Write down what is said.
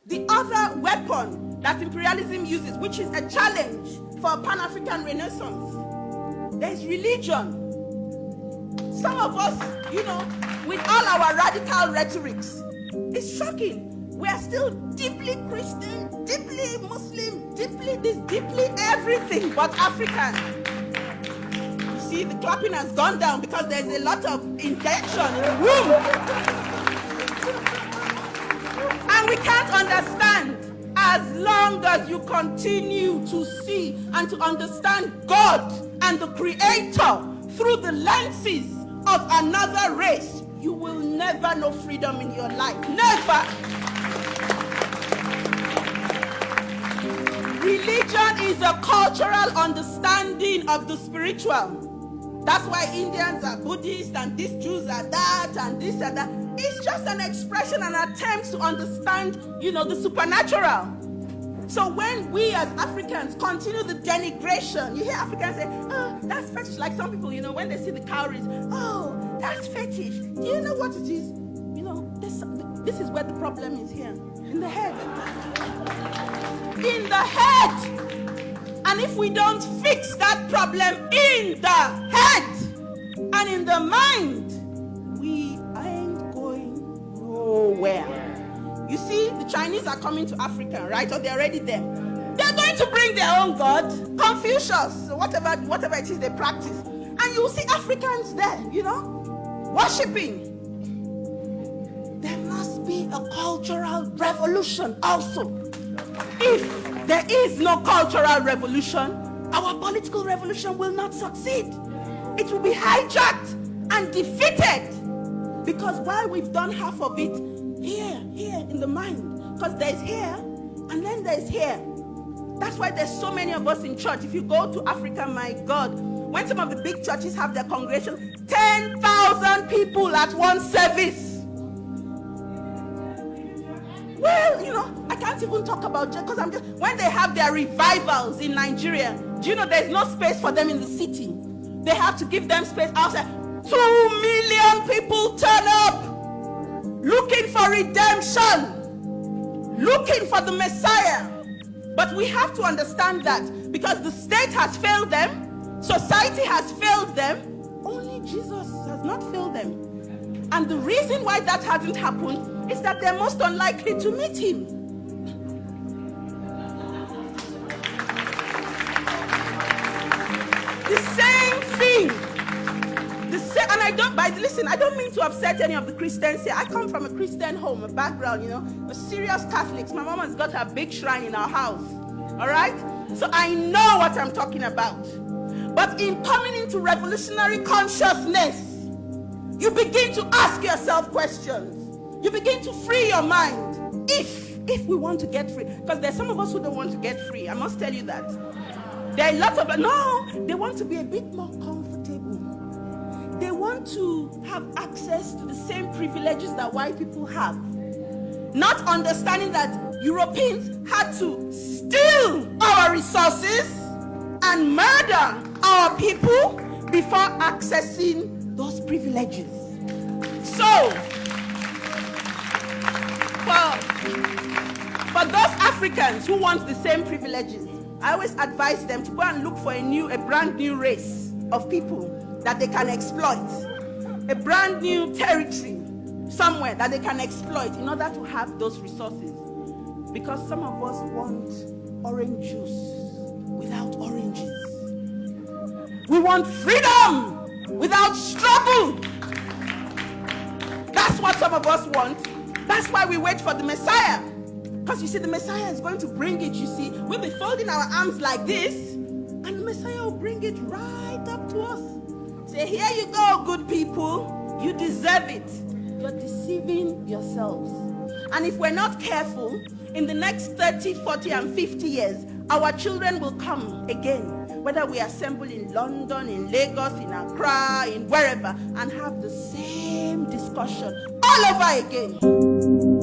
the other weapon that imperialism uses, which is a challenge for a Pan-African renaissance. There's religion. Some of us, with all our radical rhetorics, it's shocking. We are still deeply Christian, deeply Muslim, deeply this, deeply everything but African. You see, the clapping has gone down because there's a lot of intention in the room. And we can't understand as long as you continue to see and to understand God and the Creator through the lenses of another race. You will never know freedom in your life. Never. Religion is a cultural understanding of the spiritual. That's why Indians are Buddhists and these Jews are that and this and that. It's just an expression, an attempt to understand, the supernatural. So when we as Africans continue the denigration, you hear Africans say, oh, that's fetish. Like some people, when they see the cowries, oh, that's fetish. Do you know what it is? This is where the problem is here. In the head. In the head. And if we don't fix that problem in the head and in the mind, we ain't going nowhere. You see, the Chinese are coming to Africa, right? Or they're already there. They're going to bring their own God, Confucius, whatever it is they practice. And you'll see Africans there, worshipping. There must be a cultural revolution also. If there is no cultural revolution, our political revolution will not succeed. It will be hijacked and defeated. Because while we've done half of it here in the mind, because there's here and then there's here. That's why there's so many of us in church. If you go to Africa, my God, when some of the big churches have their congregation, 10,000 people at one service. Well, I can't even talk about it because when they have their revivals in Nigeria, do you know there's no space for them in the city? They have to give them space outside. 2 million people turn up looking for redemption, looking for the Messiah. But we have to understand that because the state has failed them, society has failed them, only Jesus has not failed them. And the reason why that hasn't happened is that they're most unlikely to meet him. The same thing. And I don't mean to upset any of the Christians here. I come from a Christian home, a background, we're serious Catholics. My mom has got her big shrine in our house. All right? So I know what I'm talking about. But in coming into revolutionary consciousness, you begin to ask yourself questions. You begin to free your mind. If we want to get free. Because there's some of us who don't want to get free. I must tell you that. There are lots of, they want to be a bit more comfortable. They want to have access to the same privileges that white people have. Not understanding that Europeans had to steal our resources and murder our people before accessing those privileges. So, for those Africans who want the same privileges, I always advise them to go and look for a brand new race of people that they can exploit. A brand new territory somewhere that they can exploit in order to have those resources. Because some of us want orange juice without oranges. We want freedom without struggle. That's what some of us want. That's why we wait for the Messiah. Because you see, the Messiah is going to bring it, you see. We'll be folding our arms like this, and the Messiah will bring it right up to us. Say, here you go, good people. You deserve it. You're deceiving yourselves. And if we're not careful, in the next 30, 40, and 50 years, our children will come again, whether we assemble in London, in Lagos, in Accra, in wherever, and have the same discussion all over again.